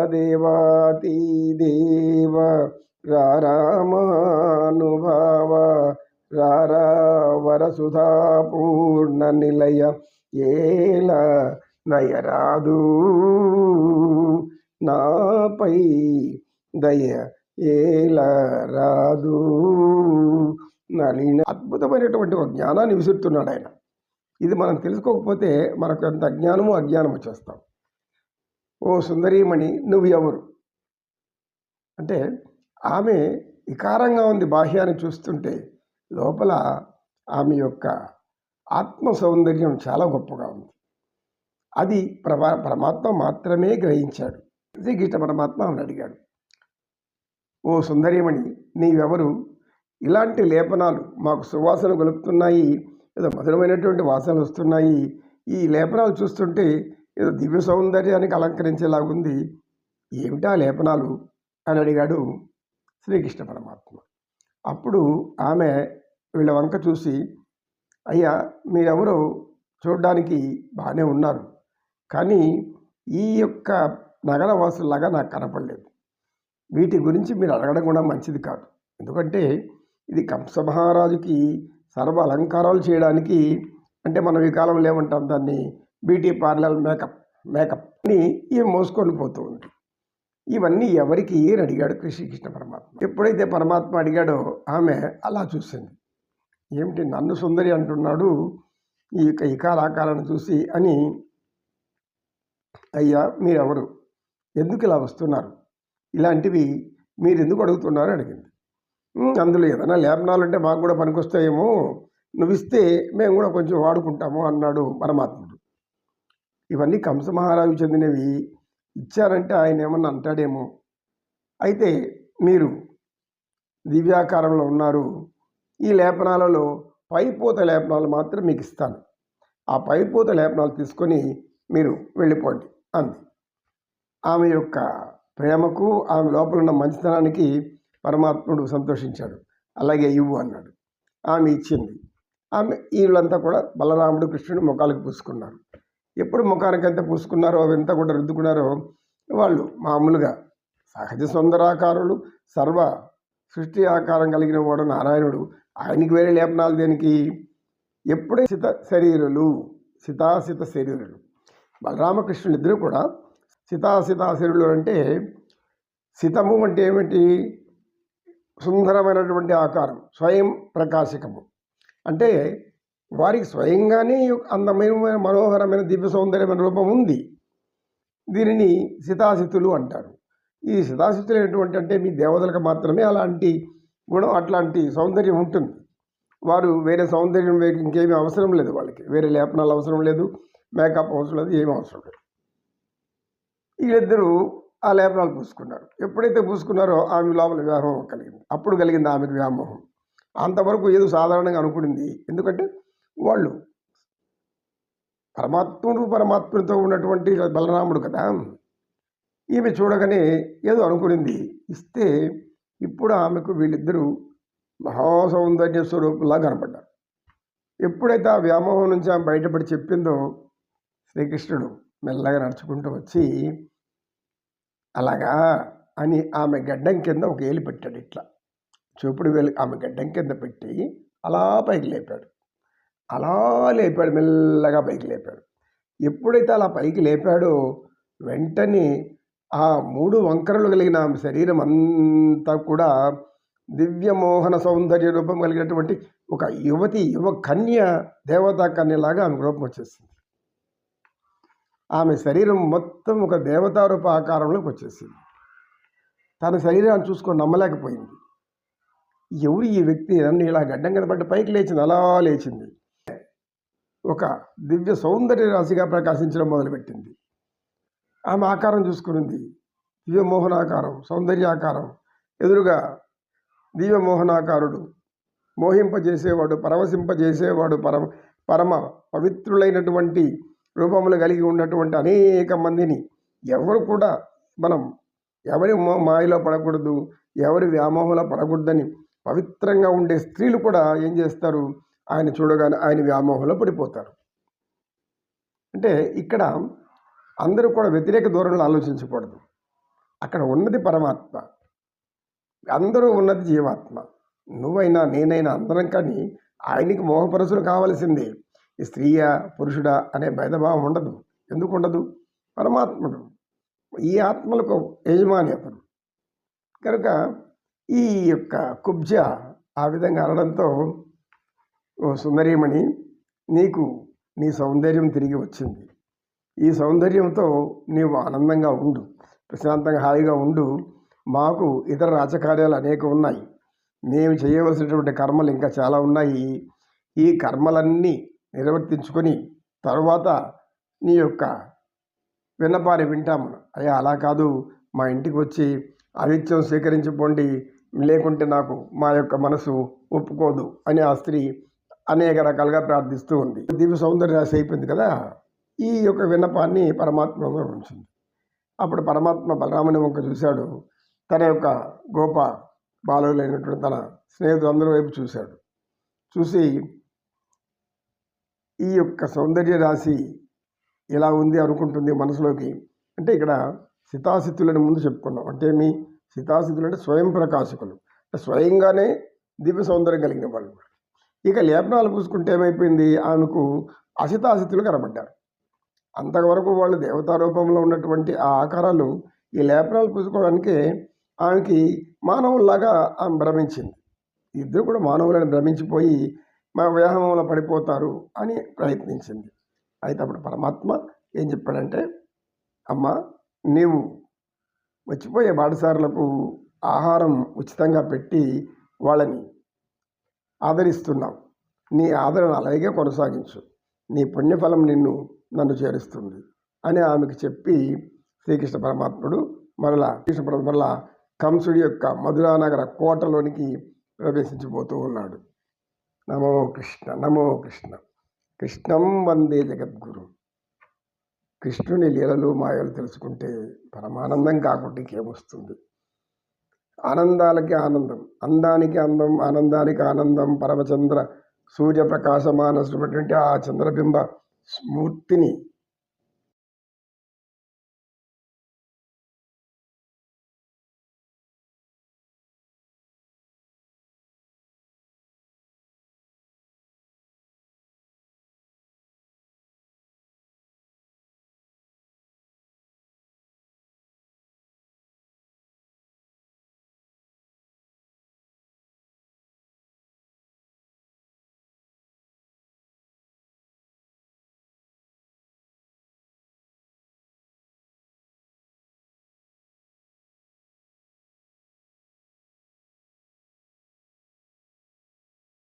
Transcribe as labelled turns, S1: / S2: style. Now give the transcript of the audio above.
S1: దేవాతి దేవ రామానుభావ రారా వరసుధా పూర్ణ నిలయ ఏల నయరాదు నాపై దయ ఏల రాదు నలిన. అద్భుతమైనటువంటి ఒక జ్ఞానాన్ని విసురుతున్నాడు ఆయన. ఇది మనం తెలుసుకోకపోతే మనకు ఎంత అజ్ఞానము అజ్ఞానం వచ్చేస్తాం. ఓ సుందరీమణి, నువ్వు ఎవరు అంటే, ఆమె వికారంగా ఉంది. బాహ్యాన్ని చూస్తుంటే లోపల ఆమె యొక్క ఆత్మ సౌందర్యం చాలా గొప్పగా ఉంది. అది పరమాత్మ మాత్రమే గ్రహించాడు. శ్రీకృష్ణ పరమాత్మ ఆమెను అడిగాడు, ఓ సుందరీమణి, నీవెవరు? ఇలాంటి లేపనాలు మాకు సువాసన గొలుపుతున్నాయి, ఏదో మధురమైనటువంటి వాసనలు వస్తున్నాయి. ఈ లేపనాలు చూస్తుంటే ఏదో దివ్య సౌందర్యానికి అలంకరించేలాగుంది. ఏమిటా లేపనాలు అని అడిగాడు శ్రీకృష్ణ పరమాత్మ. అప్పుడు ఆమె వీళ్ళ వంక చూసి, అయ్యా, మీరెవరో చూడడానికి బాగానే ఉన్నారు, కానీ ఈ యొక్క నగరవాసులాగా నాకు కనపడలేదు. వీటి గురించి మీరు అడగడం కూడా మంచిది కాదు. ఎందుకంటే ఇది కంసమహారాజుకి సర్వ అలంకారాలు చేయడానికి, అంటే మనం ఈ కాలంలో ఏమంటాం దాన్ని, బ్యూటీ పార్లర్ మేకప్ అని ఇవి మోసుకొని పోతూ ఉంది. ఇవన్నీ ఎవరికి అని అడిగాడు శ్రీకృష్ణ పరమాత్మ. ఎప్పుడైతే పరమాత్మ అడిగాడో ఆమె అలా చూసింది. ఏమిటి నన్ను సుందరి అంటున్నాడు ఈ యొక్క ఇకారాకారాన్ని చూసి అని. అయ్యా, మీరెవరు? ఎందుకు ఇలా వస్తున్నారు? ఇలాంటివి మీరు ఎందుకు అడుగుతున్నారు అడిగింది. అందులో ఏదైనా లేపనాలు అంటే మాకు కూడా పనికొస్తాయేమో, నువ్వు ఇస్తే మేము కూడా కొంచెం వాడుకుంటాము అన్నాడు పరమాత్ముడు. ఇవన్నీ కంసమహారాజు చెందినవి, ఇచ్చారంటే ఆయన ఏమన్నా అంటాడేమో. అయితే మీరు దివ్యాకారంలో ఉన్నారు, ఈ లేపనాలలో పైపోత లేపనాలు మాత్రం మీకు ఇస్తాను. ఆ పైపోత లేపనాలు తీసుకొని మీరు వెళ్ళిపోండి అంది. ఆమె యొక్క ప్రేమకు, ఆమె లోపల ఉన్న మంచితనానికి పరమాత్ముడు సంతోషించాడు. అలాగే ఇవ్వు అన్నాడు. ఆమె ఇచ్చింది. ఆమె వీళ్ళంతా కూడా బలరాముడు కృష్ణుడు ముఖాలకు పూసుకున్నారు. ఎప్పుడు ముఖానికి ఎంత పూసుకున్నారో అవంతా కూడా రుద్దుకున్నారో వాళ్ళు మామూలుగా సహజ సుందరాకారులు, సర్వ సృష్టి ఆకారం కలిగిన వాడు నారాయణుడు. ఆయనకి వేరే లేపనాలు దేనికి? ఎప్పుడే సితాసిత శరీరులు బలరామకృష్ణులు ఇద్దరు కూడా సితాసితా శరీరులు. అంటే సితము అంటే ఏమిటి? సుందరమైనటువంటి ఆకారం, స్వయం ప్రకాశకము. అంటే వారికి స్వయంగానే అందమైన మనోహరమైన దివ్య సౌందర్యమైన రూపం ఉంది. దీనిని సితాసితులు అంటారు. ఈ సితాసితులు ఎటువంటి అంటే మీ దేవతలకు మాత్రమే అలాంటి గుణం, అట్లాంటి సౌందర్యం ఉంటుంది. వారు వేరే సౌందర్యం ఇంకేమీ అవసరం లేదు. వాళ్ళకి వేరే లేపనాలు అవసరం లేదు, మేకప్ అవసరం లేదు, ఏమీ అవసరం లేదు. వీళ్ళిద్దరూ ఆ లేపనాలు పూసుకున్నారు. ఎప్పుడైతే పూసుకున్నారో ఆమె లోపల వ్యామోహం కలిగింది. అప్పుడు కలిగింది ఆమెకు వ్యామోహం. అంతవరకు ఏదో సాధారణంగా అనుకునింది. ఎందుకంటే వాళ్ళు పరమాత్ముడితో ఉన్నటువంటి బలరాముడు కదా. ఈమె చూడగానే ఏదో అనుకునింది, ఇస్తే ఇప్పుడు ఆమెకు వీళ్ళిద్దరూ మహాసౌందర్య స్వరూపులా కనపడ్డారు. ఎప్పుడైతే ఆ వ్యామోహం నుంచి ఆమె బయటపడి చెప్పిందో, శ్రీకృష్ణుడు మెల్లగా నడుచుకుంటూ వచ్చి అలాగా అని ఆమె గడ్డం కింద ఒక ఏలు పెట్టాడు. ఇట్లా చూపుడు వేలు ఆమె గడ్డం కింద పెట్టి అలా పైకి లేపాడు. మెల్లగా పైకి లేపాడు. ఎప్పుడైతే అలా పైకి లేపాడో వెంటనే ఆ 3 వంకరలు కలిగిన ఆమె శరీరం అంతా కూడా దివ్యమోహన సౌందర్య రూపం కలిగినటువంటి ఒక యువ కన్య, దేవతా కన్యలాగా ఆమె రూపం వచ్చేసింది. ఆమె శరీరం మొత్తం ఒక దేవతారూప ఆకారంలోకి వచ్చేసింది. తన శరీరాన్ని చూసుకొని నమ్మలేకపోయింది. ఎవరు ఈ వ్యక్తి? నన్ను ఇలా గడ్డం కనబడ్డ పైకి లేచింది, అలా లేచింది. ఒక దివ్య సౌందర్య రాశిగా ప్రకాశించడం మొదలుపెట్టింది. ఆమె ఆకారం చూసుకునింది, దివ్యమోహనాకారం, సౌందర్యాకారం. ఎదురుగా దివ్యమోహనాకారుడు, మోహింపజేసేవాడు, పరవశింపజేసేవాడు, పరమ పవిత్రులైనటువంటి రూపములు కలిగి ఉన్నటువంటి అనేక మందిని, ఎవరు కూడా మనం ఎవరి మాయలో పడకూడదు, ఎవరి వ్యామోహంలో పడకూడదని పవిత్రంగా ఉండే స్త్రీలు కూడా ఏం చేస్తారు? ఆయన చూడగానే ఆయన వ్యామోహంలో పడిపోతారు. అంటే ఇక్కడ అందరూ కూడా వ్యతిరేక ధోరణిలో ఆలోచించకూడదు. అక్కడ ఉన్నది పరమాత్మ, అందరూ ఉన్నది జీవాత్మ. నువ్వైనా నేనైనా అందరం కానీ ఆయనకి మోహపరచులు కావలసిందే. ఈ స్త్రీయా పురుషుడా అనే భేదభావం ఉండదు. ఎందుకు ఉండదు? పరమాత్ముడు ఈ ఆత్మలకు యజమాని అతను కనుక ఈ యొక్క కుబ్జ ఆ విధంగా అనడంతో, ఓ సుందరీమణి, నీకు నీ సౌందర్యం తిరిగి వచ్చింది. ఈ సౌందర్యంతో నీవు ఆనందంగా ఉండు, ప్రశాంతంగా హాయిగా ఉండు. మాకు ఇతర రాజకార్యాలు అనేక ఉన్నాయి. మేము చేయవలసినటువంటి కర్మలు ఇంకా చాలా ఉన్నాయి. ఈ కర్మలన్నీ నిర్వర్తించుకొని తరువాత నీ యొక్క విన్నపాన్ని వింటాము. అయ్యా అలా కాదు, మా ఇంటికి వచ్చి ఆతిథ్యం స్వీకరించిపోండి, లేకుంటే నాకు మా యొక్క మనసు ఒప్పుకోదు అని ఆ స్త్రీ అనేక రకాలుగా ప్రార్థిస్తూ ఉంది. దివ్య సౌందర్య రాశి అయిపోయింది కదా. ఈ యొక్క విన్నపాన్ని పరమాత్మ ఉంచింది. అప్పుడు పరమాత్మ బలరాముని వంక చూశాడు. తన యొక్క గోప బాలులైనటువంటి తన స్నేహితులందరి వైపు చూశాడు. చూసి ఈ యొక్క సౌందర్య రాశి ఎలా ఉంది అనుకుంటుంది మనసులోకి. అంటే ఇక్కడ సితాసితులని ముందు చెప్పుకున్నాం. అంటే మీ సితాసితులు అంటే స్వయం ప్రకాశకులు, అంటే స్వయంగానే దివ్య సౌందర్యం కలిగిన వాళ్ళు. ఇక లేపనాలు పూసుకుంటే ఏమైపోయింది, ఆమెకు అసితాసితులు కనబడ్డారు. అంతవరకు వాళ్ళు దేవతా రూపంలో ఉన్నటువంటి ఆ ఆకారాలు ఈ లేపనాలు పూసుకోవడానికి ఆమెకి మానవుల్లాగా ఆమె భ్రమించింది. ఇద్దరు కూడా మానవులను భ్రమించిపోయి మా వ్యాయామంలో పడిపోతారు అని ప్రయత్నించింది. అయితే అప్పుడు పరమాత్మ ఏం చెప్పాడంటే, అమ్మ నీవు వచ్చిపోయే బాటసారులకు ఆహారం ఉచితంగా పెట్టి వాళ్ళని ఆదరిస్తున్నావు. నీ ఆదరణ అలాగే కొనసాగించు, నీ పుణ్యఫలం నన్ను చేరుస్తుంది అని ఆమెకు చెప్పి శ్రీకృష్ణ పరమాత్ముడు మరలా కంసుడి యొక్క మధురానగర కోటలోనికి ప్రవేశించిపోతూ ఉన్నాడు. నమో కృష్ణ, నమో కృష్ణ. కృష్ణం వందే జగద్గురు. కృష్ణుని లీలలు మాయలు తెలుసుకుంటే పరమానందం కాకుండా ఇంకేమొస్తుంది? ఆనందాలకి ఆనందం, అందానికి అందం, ఆనందానికి ఆనందం. పరమచంద్ర సూర్యప్రకాశమానటువంటి ఆ చంద్రబింబ స్మూర్తిని